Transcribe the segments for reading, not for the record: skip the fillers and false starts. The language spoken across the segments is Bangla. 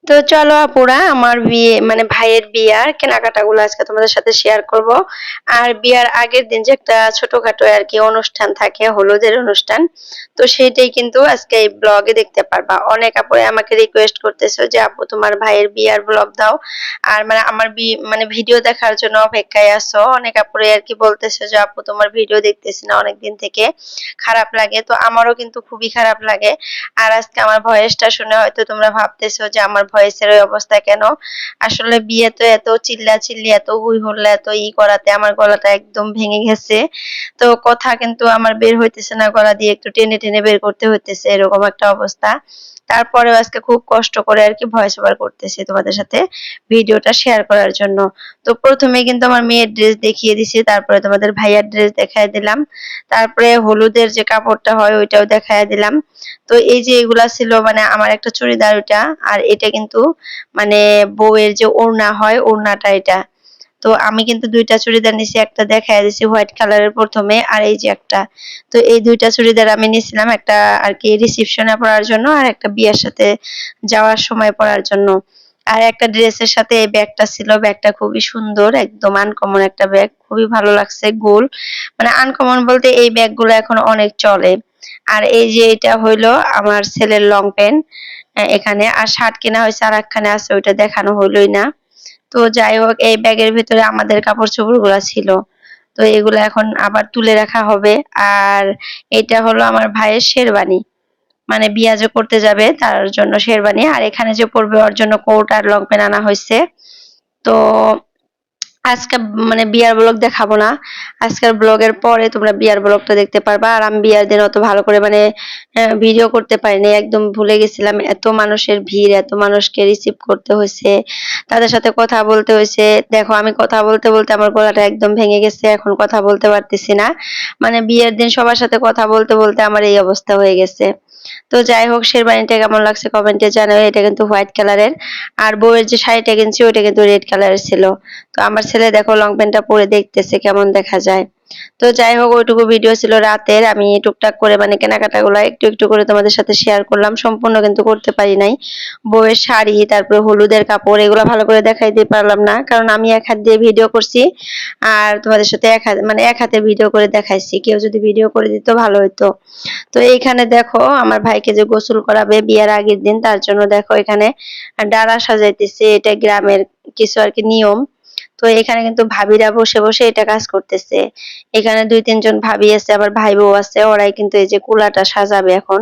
তো চলো আপুরা, আমার বিয়ে মানে ভাইয়ের বিয়ার কেনাকাটাগুলো আজকে তোমাদের সাথে শেয়ার করব। আর বিয়ার আগের দিন যে একটা ছোটখাটো আর কি অনুষ্ঠান থাকে, হলুদের অনুষ্ঠান, তো সেইটাই কিন্তু আজকে এই ব্লগে দেখতে পারবা। অনেক আপুরা আমাকে রিকোয়েস্ট করতেছো যে আপু তোমার ভাইয়ের বিয়ার ব্লগ দাও। আর মানে আমার মানে ভিডিও দেখার জন্য অপেক্ষায় আছো। অনেক আপুরে আর কি বলতেছো যে আপু তোমার ভিডিও দেখতেছি না অনেকদিন থেকে, খারাপ লাগে। তো আমারও কিন্তু খুবই খারাপ লাগে। আর আজকে আমার ভয়েসটা শুনে হয়তো তোমরা ভাবতেছো যে আমার ভয়েসের ওই অবস্থা কেন। আসলে বিয়েতে এত চিল্লাচিল্লি, এত হই হল্লা, এত করাতে আমার গলাটা একদম ভেঙে গেছে। তো কথা কিন্তু আমার বের হইতেছে না, গলা দিয়ে একটু টেনে টেনে বের করতে হইতেছে, এরকম একটা অবস্থা। তারপরেও আজকে খুব কষ্ট করে আর কি ভয়েস ওভার করতেছি তোমাদের সাথে ভিডিওটা শেয়ার করার জন্য। তো প্রথমে কিন্তু আমার মেয়ের ড্রেস দেখিয়ে দিছি, তারপরে তোমাদের ভাইয়ার ড্রেস দেখায় দিলাম, তারপরে হলুদের যে কাপড়টা হয় ওইটাও দেখায় দিলাম। তো এই যে এগুলা ছিল মানে আমার একটা চুড়িদার ওইটা, আর এটা কিন্তু মানে বউয়ের যে ওড়না হয় ওড়নাটা এটা। তো আমি কিন্তু দুইটা চুড়িদার নিছি, একটা দেখায় দিছি হোয়াইট কালারের প্রথমে, আর এই যে একটা। তো এই দুইটা চুড়িদার আমি নিছিলাম, একটা আর কি রিসিপশনে পরার জন্য, আর একটা বিয়ের সাথে যাওয়ার সময় পরার জন্য। আর একটা ড্রেসের সাথে এই ব্যাগটা ছিল, ব্যাগটা খুবই সুন্দর, একদম আনকমন একটা ব্যাগ, খুবই ভালো লাগছে, গোল। মানে আনকমন বলতে এই ব্যাগগুলো এখন অনেক চলে। আর এই যে এটা হইলো আমার ছেলের লং প্যান্ট, এখানে আর শার্ট কেনা হয়েছে আর একখানে আছে, ওইটা দেখানো হইলোই না। তো যাই হোক, এই ব্যাগের ভিতরে আমাদের কাপড় চোপড় গুলা ছিল। তো এগুলো এখন আবার তুলে রাখা হবে। আর এটা হলো আমার ভাইয়ের শেরবানি, মানে বিয়া যে করতে যাবে তার জন্য শেরবানি। আর এখানে যে পরবে ওর জন্য কোট আর লং প্যান্ট আনা হয়েছে। তো আজকে মানে বিয়ার ব্লগ দেখাবো না, আজকের ব্লগের পরে তোমরা বিয়ার ব্লগটা দেখতে পারবা। আর আমি বিয়ার দিন অত ভালো করে মানে ভিডিও করতে পারিনি, একদম ভুলে গেছিলাম। এত মানুষের ভিড়, এত মানুষকে রিসিভ করতে হয়েছে, তাদের সাথে কথা বলতে হয়েছে। দেখো আমি কথা বলতে বলতে আমার গলাটা একদম ভেঙে গেছে, এখন কথা বলতে পারতেছি না। মানে বিয়ের দিন সবার সাথে কথা বলতে বলতে আমার এই অবস্থা হয়ে গেছে। তো যাই হোক, শেরবানিটা কেমন লাগছে কমেন্টে জানাও। এটা কিন্তু হোয়াইট কালারের, আর বউয়ের যে শাড়িটা কিনছি ওইটা কিন্তু রেড কালারের ছিল। তো আমার ছেলে দেখো লং প্যান্টটা পরে দেখতেছে কেমন দেখা যায়। তো যাই হোক, ওইটুকু ভিডিও ছিল রাতের, আমি টুকটাক করে মানে কেনাকাটাগুলো একটু একটু করে তোমাদের সাথে শেয়ার করলাম, সম্পূর্ণ কিন্তু করতে পারি নাই। বউয়ের শাড়ি, তারপরে হলুদের কাপড়, এগুলো ভালো করে দেখাই দিতে পারলাম না, কারণ আমি এক হাত দিয়ে ভিডিও করছি। আর তোমাদের সাথে এক হাত মানে এক হাতে ভিডিও করে দেখাইছি, কেউ যদি ভিডিও করে দিত ভালো হতো। তো এইখানে দেখো আমার ভাইকে যে গোসল করাবে বিয়ের আগের দিন, তার জন্য দেখো এখানে ডালা সাজাইতেছে, এটা গ্রামের কিছু আর কি নিয়ম। তো এখানে কিন্তু ভাবিরা বসে বসে এটা কাজ করতেছে। এখানে দুই তিনজন ভাবি আছে, আবার ভাই বউ আছে, ওরাই কিন্তু এই যে কুলাটা সাজাবে এখন।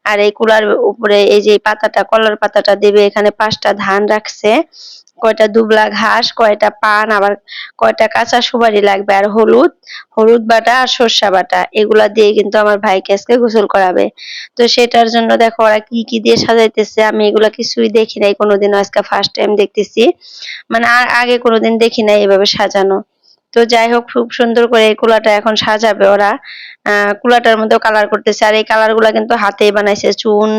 আর এই কুলার উপরে এই যে পাতাটা, কলার পাতাটা দেবে। এখানে 5টা ধান রাখছে, কয়টা দুবলা ঘাস, কয়টা পান, আবার কয়টা কাঁচা সুপারি লাগবে, আর হলুদ, হলুদ বাটা আর সর্ষা বাটা, এগুলা দিয়ে কিন্তু আমার ভাইকে আজকে গোসল করাবে। তো সেটার জন্য দেখো ওরা কি কি দিয়ে সাজাইতেছে, আমি এগুলা কিছুই দেখি নাই কোনোদিনও, আজকে ফার্স্ট টাইম দেখতেছি। মানে আর আগে কোনোদিন দেখি নাই এভাবে সাজানো। তো যাই হোক, খুব সুন্দর করে এই কুলাটা এখন সাজাবে ওরা। কুলাটার মধ্যেও কালার করতেছে, আর এই কালার গুলা কিন্তু হাতেই বানাইছে, চুন,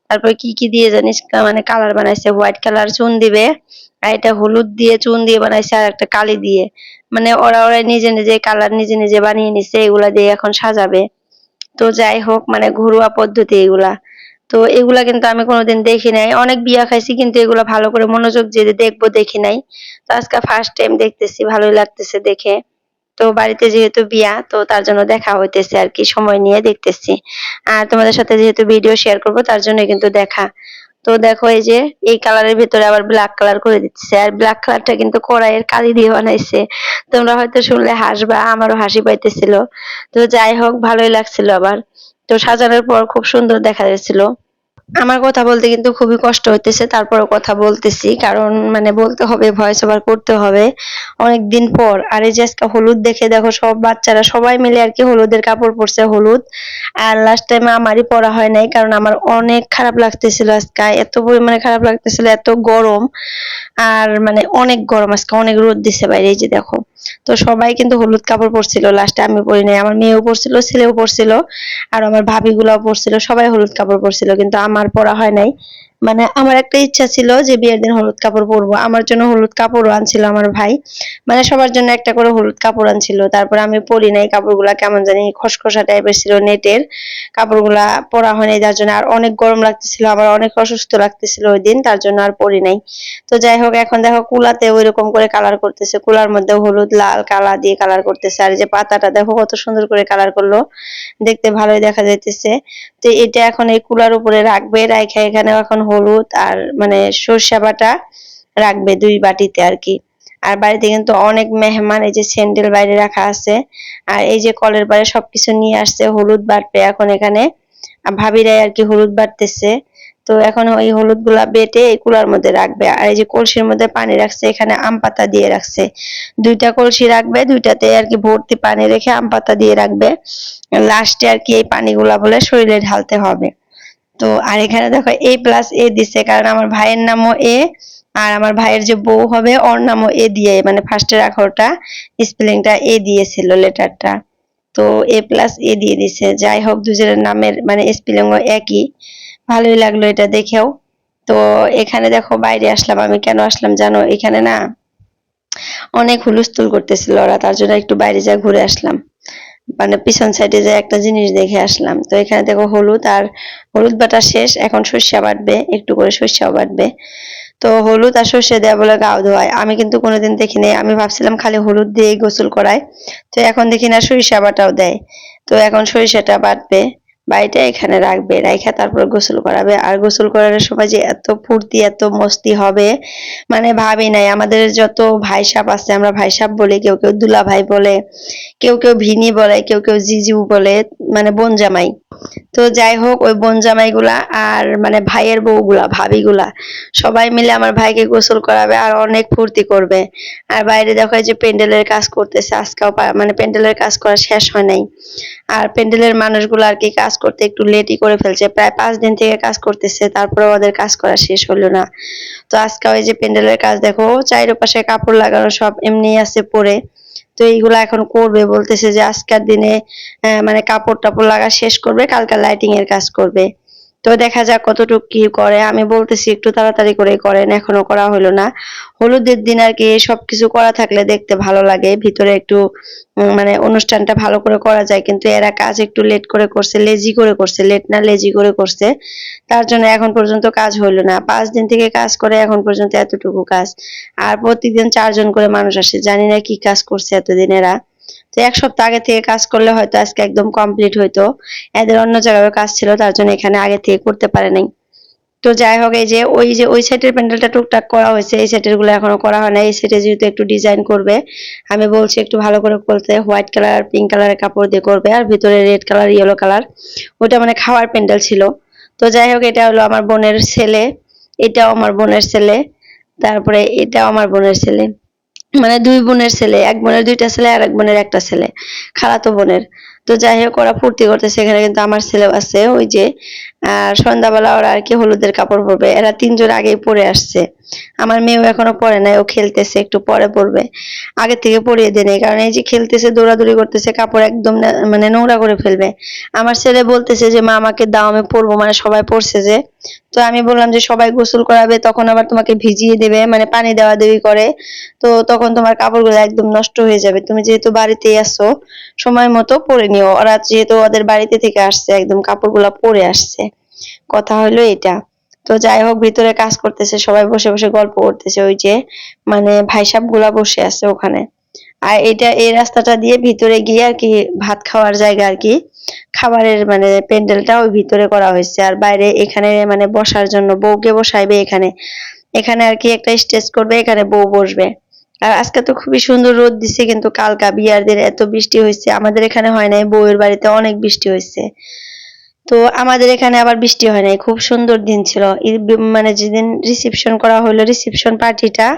তারপরে কি কি দিয়ে জানিস মানে কালার বানাইছে, হোয়াইট কালার চুন দিবে, আর এটা হলুদ দিয়ে চুন দিয়ে বানাইছে, আর একটা কালি দিয়ে। মানে ওরা ওরা নিজে নিজে কালার নিজে নিজে বানিয়ে নিছে, এগুলা দিয়ে এখন সাজাবে। তো যাই হোক, মানে ঘরোয়া পদ্ধতি এগুলা। তো এগুলা কিন্তু আমি কোনোদিন দেখি নাই, অনেক বিয়া খাইছি কিন্তু এগুলা ভালো করে মনোযোগ দিয়ে দেখবো দেখি নাই। তো আজকে ফার্স্ট টাইম দেখতেছি, ভালোই লাগতেছে দেখে। তো বাড়িতে যেহেতু বিয়া, তো তার জন্য দেখা হইতেছে আর কি, সময় নিয়ে দেখতেছি। আর তোমাদের সাথে যেহেতু ভিডিও শেয়ার করব তার জন্য কিন্তু দেখা। তো দেখো এই যে এই কালারের ভিতরে আবার ব্ল্যাক কালার করে দিচ্ছে, আর ব্ল্যাক কালারটা কিন্তু কড়াইয়ের কালি দিয়ে বানাইছে। তোমরা হয়তো শুনলে হাসবা, আমারও হাসি পাইতেছিল। তো যাই হোক, ভালোই লাগছিল আবার। তো সাজানোর পর খুব সুন্দর দেখা যাচ্ছিল। আমার কথা বলতে কিন্তু খুবই কষ্ট হইতেছে, তারপরেও কথা বলতেছি, কারণ মানে বলতে হবে, ভয়েস ওভার করতে হবে অনেকদিন পর। আর এই যে আজকে হলুদ দেখে দেখো সব বাচ্চারা সবাই মিলে আর কি হলুদের কাপড় পরছে, হলুদ। আর লাস্ট টাইমে আমারই পরা হয় নাই, কারণ আমার অনেক খারাপ লাগতেছিল আজকে, এত পরিমাণে খারাপ লাগতেছিল, এত গরম। আর মানে অনেক গরম আজকে, অনেক রোদ দিছে বাইরে, এই যে দেখো। তো সবাই কিন্তু হলুদ কাপড় পরছিল, লাস্টে আমি পরি নাই, আমার মেয়েও পরছিল, ছেলেও পরছিল, আর আমার ভাবি গুলাও পরছিল, সবাই হলুদ কাপড় পরছিল, কিন্তু আমার পরা হয় নাই। মানে আমার একটা ইচ্ছা ছিল যে বিয়ের দিন হলুদ কাপড় পরবো। আমার জন্য হলুদ কাপড়ও আনছিল আমার ভাই। মানে সবার জন্য একটা করে হলুদ কাপড় আনছিল। তারপরে আমি পরি নাই, কাপড়গুলা কেমন জানি খসখসা টাইপের ছিল, নেটের কাপড়গুলা পরা হয় নাই, যার জন্য আর অনেক গরম লাগতেছিল, আবার অনেক অসুস্থ লাগতেছিল ওই দিন, তার জন্য আর পরি নাই। তো যাই হোক, এখন দেখো কুলাতে ওইরকম করে কালার করতেছে, কুলার মধ্যে হলুদ লাল কালা দিয়ে কালার করতেছে। আর এই যে পাতাটা দেখো কত সুন্দর করে কালার করলো, দেখতে ভালোই দেখা যাইতেছে। তো এটা এখন এই কুলার উপরে রাখবে, রাইখা এখানে এখন হলুদ আর মানে সর্ষে বাটা রাখবে ২ বাটিতে আর কি। আর বাড়িতে কিন্তু অনেক মেহমান, এই যে স্যান্ডেল বাইরে রাখা আছে, আর এই যে কলের পাড়ে সবকিছু নিয়ে আসছে, হলুদ বাটবে এখন এখানে। ভাবিরাই আর কি হলুদ বাটতেছে। তো এখন ওই হলুদ গুলা বেটে এই কুলার মধ্যে রাখবে। আর এই যে কলসির মধ্যে পানি রাখছে, এখানে আম পাতা দিয়ে রাখছে। ২টা কলসি রাখবে, ২টাতে আর কি ভর্তি পানি রেখে আম পাতা দিয়ে রাখবে। লাস্টে আর কি এই পানিগুলা বলে শরীরে ঢালতে হবে। তো আর এখানে দেখো A+A দিছে, কারণ আমার ভাইয়ের নামও এ, আর আমার ভাইয়ের যে বউ হবে ওর নামও এ দিয়ে, মানে ফার্স্টের অক্ষরটা স্পেলিংটা এ দিয়েছিল লেটারটা। তো A+A দিয়ে দিছে। যাই হোক, দুজনের নামের মানে স্পেলিংও একই। ভালোই লাগলো এটা দেখেও। তো এখানে দেখো বাইরে আসলাম, আমি কেন আসলাম জানো? এখানে না অনেক হুলস্থুল করতেছিল ওরা, তার জন্য একটু বাইরে যা ঘুরে আসলাম। মানে পিছন সাইডে যে একটা জিনিস দেখে আসলাম। তো এখানে দেখো হলুদ আর হলুদ বাটা শেষ, এখন সর্ষে বাটবে, একটু করে সর্ষেও বাটবে। তো হলুদ আর সর্ষে দেয়া বলে গাও ধোয়ায়, আমি কিন্তু কোনোদিন দেখিনি, আমি ভাবছিলাম খালি হলুদ দিয়েই গোসল করায়। তো এখন দেখি না সরিষা বাটাও দেয়। তো এখন সরিষাটা বাটবে, বাড়িটা এখানে রাখবে, রাইখা তারপর গোসল করাবে। আর গোসল করানোর সময় যে এত ফুর্তি এত মস্তি হবে, মানে ভাবি নাই। আমাদের যত ভাই সাপ আছে, আমরা ভাই সাপ বলি, কেউ কেউ দুলা ভাই বলে, কেউ কেউ ভিনি বলে, কেউ কেউ জিজু বলে, মানে বোন জামাই। তো যাই হোক, ওই বোন জামাইগুলা আর মানে ভাইয়ের বউগুলা ভাবিগুলা সবাই মিলে আমার ভাইকে গোসল করাবে আর অনেক ফুর্তি করবে। আর বাইরে দেখো এই যে প্যান্ডেলের কাজ করতেছে, আজকেও মানে প্যান্ডেলের কাজ করা শেষ হয় নাই। আর প্যান্ডেলের মানুষগুলো আর কি কাজ করতে একটু লেটই করে ফেলছে, প্রায় ৫ দিন থেকে কাজ করতেছে, তারপরে ওদের কাজ করা শেষ হলো না। তো আজকে ওই যে প্যান্ডেলের কাজ দেখো, চারিপাশে কাপড় লাগানো সব এমনি আছে পরে। তো এইগুলা এখন করবে, বলতেছে যে আজকের দিনে মানে কাপড় টাপড় লাগা শেষ করবে, কালকে লাইটিং এর কাজ করবে। তো দেখা যাক কতটুকু কি করে। আমি বলতেছি একটু তাড়াতাড়ি করে করেন, এখনো করা হলো না। হলুদের দিন আর কি সবকিছু করা থাকলে দেখতে ভালো লাগে, ভিতরে একটু মানে অনুষ্ঠানটা ভালো করে করা যায়, কিন্তু এরা কাজ একটু লেট করে করছে, লেজি করে করছে, লেট না লেজি করে করছে, তার জন্য এখন পর্যন্ত কাজ হইলো না। ৫ দিন থেকে কাজ করে এখন পর্যন্ত এতটুকু কাজ। আর প্রতিদিন ৪ জন করে মানুষ আসে, জানি না কি কাজ করছে এতদিন এরা। তো ১ সপ্তাহ আগে থেকে কাজ করলে হয়তো আজকে একদম কমপ্লিট হইতো। এদের অন্য জায়গায় কাজ ছিল, তার জন্য এখানে আগে থেকে করতে পারে নাই। তো যাই হোক, এই যে ওই সাইডের প্যান্ডেলটা টুকটাক করা হয়েছে, এই সাইডের গুলো এখনো করা হয় না। এই সাইডে যেহেতু একটু ডিজাইন করবে, আমি বলছি একটু ভালো করে করতে, হোয়াইট কালার পিঙ্ক কালারের কাপড় দিয়ে করবে, আর ভিতরে রেড কালার ইয়েলো কালার, ওটা মানে খাওয়ার প্যান্ডেল ছিল। তো যাই হোক, এটা হলো আমার বোনের ছেলে, এটাও আমার বোনের ছেলে, তারপরে এটাও আমার বোনের ছেলে। মানে ২ বোনের ছেলে, এক বোনের ২টা ছেলে আর এক বোনের একটা ছেলে, খালাতো বোনের। তো যাই হোক, ওরা ফুর্তি করতেছে, এখানে কিন্তু আমার ছেলেও আছে ওই যে। আর সন্ধ্যাবেলা ওরা আর কি হলুদের কাপড় পরবে, এরা ৩ জন আগেই পরে আসছে। আমার মেয়েও এখনো পরে নাই, ও খেলতেছে, একটু পরে পরবে। আগে থেকে পরিয়ে দেয় নাই, কারণ এই যে খেলতেছে দৌড়াদৌড়ি করতেছে, কাপড় একদম মানে নোংরা করে ফেলবে। আমার ছেলে বলতেছে যে মা আমাকে দাও, আমি পরবো, মানে সবাই পরছে যে। তো আমি বললাম যে সবাই গোসল করাবে, তখন আবার তোমাকে ভিজিয়ে দেবে, মানে পানি দেওয়া দেওয়ি করে, তো তখন তোমার কাপড়গুলো একদম নষ্ট হয়ে যাবে। তুমি যেহেতু বাড়িতেই আছো, সময় মতো পরে নিও। ওরা যেহেতু ওদের বাড়িতে থেকে আসছে, একদম কাপড়গুলো পরে আসছে। কথা হলো এটা। তো যাই হোক, ভিতরে কাজ করতেছে, সবাই বসে বসে গল্প করতেছে, ওই যে মানে ভাই সাহেব গুলা বসে আছে ওখানে। আর এটা এই রাস্তাটা দিয়ে ভিতরে গিয়ে আর কি ভাত খাওয়ার জায়গা আর কি, খাবারের মানে প্যান্ডেলটা ওই ভিতরে করা হয়েছে। আর বাইরে এখানে মানে বসার জন্য বউকে বসাইবে এখানে, এখানে আর কি একটা স্টেজ করবে, এখানে বউ বসবে। আর আজকে তো খুবই সুন্দর রোদ দিছে, কিন্তু কালকা বিয়ার দিন এত বৃষ্টি হয়েছে, আমাদের এখানে হয় নাই, বউয়ের বাড়িতে অনেক বৃষ্টি হয়েছে। তো আমাদের এখানে আবার বৃষ্টি হয় নাই, খুব সুন্দর দিন ছিল। মানে যেদিন রিসেপশন করা হলো, রিসেপশন পার্টিটা,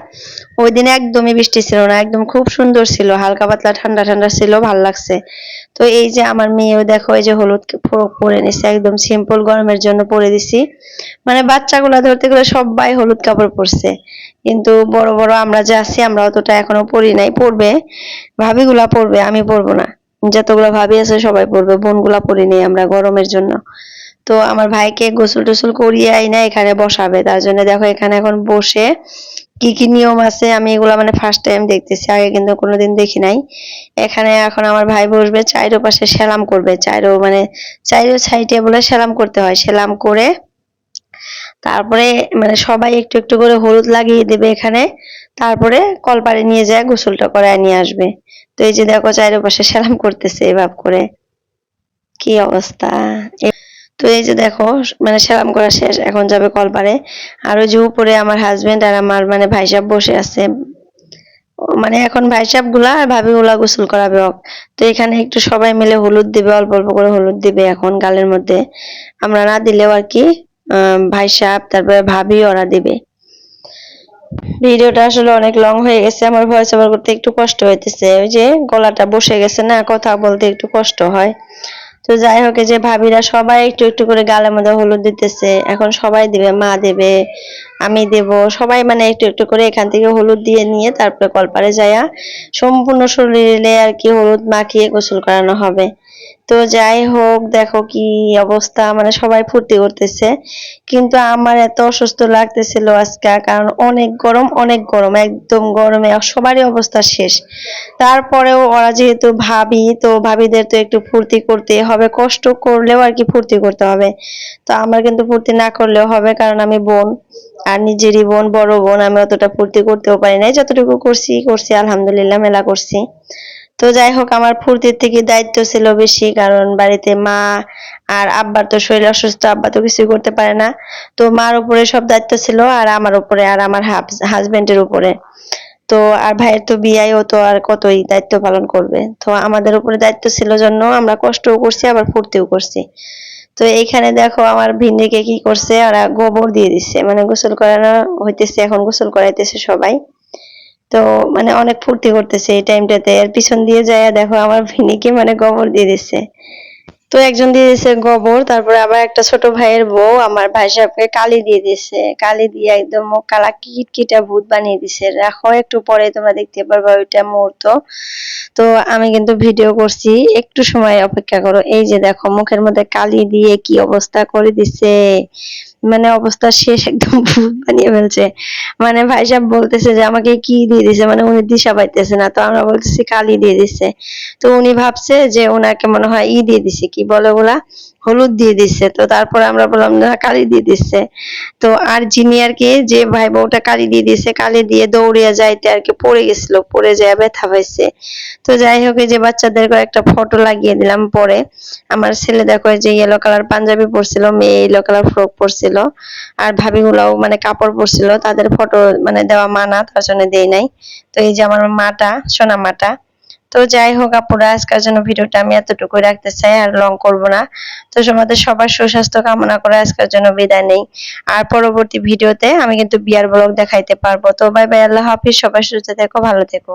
ওই দিন একদমই বৃষ্টি ছিল না, একদম খুব সুন্দর ছিল, হালকা পাতলা ঠান্ডা ঠান্ডা ছিল, ভাল লাগছে। তো এই যে আমার মেয়েও দেখো, এই যে হলুদ ফ্রক পরে নিছে, একদম সিম্পল, গরমের জন্য পরে দিছি। মানে বাচ্চাগুলা ধরতে গেলে সবাই হলুদ কাপড় পরছে, কিন্তু বড় বড় আমরা যে আছি, আমরা অতটা এখনো পরি নাই, পরবে, ভাবিগুলা পরবে, আমি পরবো না। যতগুলা ভাবি আছে সবাই পরবে, বোনগুলা পরি নেই আমরা গরমের জন্য। তো আমার ভাইকে গোসল টোসল করিয়ে আইনা এখানে বসাবে, তার জন্য দেখো এখানে এখন বসে কি কি নিয়ম আছে আমি এগুলা মানে ফার্স্ট টাইম দেখতেছি, আগে কিন্তু কোনোদিন দেখি নাই। এখানে এখন আমার ভাই বসবে, চাইরো পাশে সেলাম করবে, চাইরো মানে চাইরো সাইডে বলে সেলাম করতে হয়, সেলাম করে তারপরে মানে সবাই একটু একটু করে হলুদ লাগিয়ে দেবে এখানে, তারপরে কলপারে নিয়ে যায় গোসলটা করায় নিয়ে আসবে। তো এই যে দেখো চারিপাশে সেলাম করতেছে এভাবে করে, কি অবস্থা। তো এই যে দেখো মানে সেলাম করা শেষ, এখন যাবে কলপারে। আর ওই যে উপরে আমার হাজবেন্ড আর আমার মানে ভাই সাহেব বসে আছে, মানে এখন ভাই সাহেব গুলা আর ভাবি গুলা গোসল করাবে ওকে। তো এখানে একটু সবাই মিলে হলুদ দিবে, অল্প অল্প করে হলুদ দিবে এখন গালের মধ্যে, আমরা না দিলেও আর কি ভাই সাহেব তারপরে ভাবি ওরা দিবে। ভিডিওটা আসলে অনেক লং হয়ে গেছে, আমার ভয়েস ওভার করতে একটু কষ্ট হইতেছে, ওই যে গলাটা বসে গেছে না, কথা বলতে একটু কষ্ট হয়। তো যাই হোক, এই যে ভাবিরা সবাই একটু একটু করে গালের মধ্যে হলুদ দিতেছে, এখন সবাই দিবে, মা দেবে, আমি দেব, সবাই মানে একটু একটু করে এখান থেকে হলুদ দিয়ে নিয়ে তারপরে কলপারে যায়া সম্পূর্ণ শরীরে আর কি হলুদ মাখিয়ে গোসল করানো হবে। তো যাই হোক, দেখো কি অবস্থা, মানে সবাই ফুর্তি করতেছে, কিন্তু আমার এত অসুস্থ লাগতেছিল আজকে, কারণ অনেক গরম, অনেক গরম, একদম গরমে সবারই অবস্থা শেষ। তারপরেও ওরা যেহেতু ভাবি, তো ভাবিদের তো একটু ফুর্তি করতে হবে, কষ্ট করলেও আর কি ফুর্তি করতে হবে। তো আমার কিন্তু ফুর্তি না করলেও হবে, কারণ আমি বোন, আর নিজেরই বোন, বড় বোন, আমি অতটা ফুর্তি করতেও পারি নাই, যতটুকু করছি করছি আলহামদুলিল্লাহ, মেলা করছি। তো যাই হোক, আমার ফুর্তির থেকে দায়িত্ব ছিল বেশি, কারণ বাড়িতে মা আর আব্বার তো শরীর অসুস্থ, আব্বা তো কিছুই করতে পারে না। তো মার উপরে সব দায়িত্ব ছিল, আর আমার উপরে, আর আমার হাজবেন্ডের উপরে। তো আর ভাইয়ের তো বিয়ায়, ও তো আর কতই দায়িত্ব পালন করবে, তো আমাদের উপরে দায়িত্ব ছিল জন্য আমরা কষ্টও করছি আবার ফুর্তিও করছি। তো এইখানে দেখো আমার ভিন্ডিকে কি করছে, ওরা গোবর দিয়ে দিচ্ছে, মানে গোসল করানো হইতেছে, এখন গোসল করাইতেছে সবাই। তো মানে অনেক ফুর্তি করতেছে এই টাইমটাতে, এর পিছন দিয়ে যায় দেখো আমার ভিনিকে মানে গোবর দিয়ে দিচ্ছে। তো একজন দিয়ে দিছে গোবর, তারপরে আবার একটা ছোট ভাইয়ের বউ আমার ভাই সাহেবকে কালি দিয়ে দিছে, কালি দিয়ে একদম মুখ কালা কিটকিটা ভূত বানিয়ে দিছে। রাখো, একটু পরে তোমরা দেখতে পারবে ওইটা মুহূর্ত। তো আমি কিন্তু ভিডিও করছি, একটু সময় অপেক্ষা করো। এই যে দেখো মুখের মধ্যে কালি দিয়ে কি অবস্থা করে দিছে, মানে অবস্থা শেষ, একদম ভূত বানিয়ে ফেলছে। মানে ভাই সাহেব বলতেছে যে আমাকে কি দিয়ে দিছে, মানে উনি দিশা পাইতেছে না, তো আমরা বলতেছি কালি দিয়ে দিছে। তো উনি ভাবছে যে ওনাকে মনে হয় দিয়ে দিছে, কি বলে ওগুলা, হলুদ দিয়ে দিচ্ছে। তো তারপরে আমরা বললাম না, কালি দিয়ে দিচ্ছে। তো আর যিনি আর কি যে ভাই বউটা কালি দিয়ে দিছে, কালি দিয়ে দৌড়িয়া যাইতে আর কি পড়ে গেছিল, পড়ে যায় ব্যথা পাইছে। তো যাই হোক, এই যে বাচ্চাদের একটা ফটো লাগিয়ে দিলাম পরে। আমার ছেলে দেখো এই যে ইয়েলো কালার পাঞ্জাবি পরছিল, মেয়ে ইয়েলো কালার ফ্রক পরছিল, আর ভাবিগুলাও মানে কাপড় পরছিল, তাদের ফটো মানে দেওয়া মানা, তার জন্য দেই নাই। তো এই যে আমার মাটা, সোনা মাটা। তো যাই হোক আপুরা, আজকের জন্য ভিডিওটা আমি এতটুকুই রাখতে চাই, আর লং করব না। তো তোমাদের সবার সুস্বাস্থ্য কামনা করে আজকের জন্য বিদায় নেই। আর পরবর্তী ভিডিওতে আমি কিন্তু বিয়ার ব্লগ দেখাইতে পারবো। তো বাই বাই, আল্লাহ হাফিজ, সবাই সুস্থ থেকো, ভালো থেকো।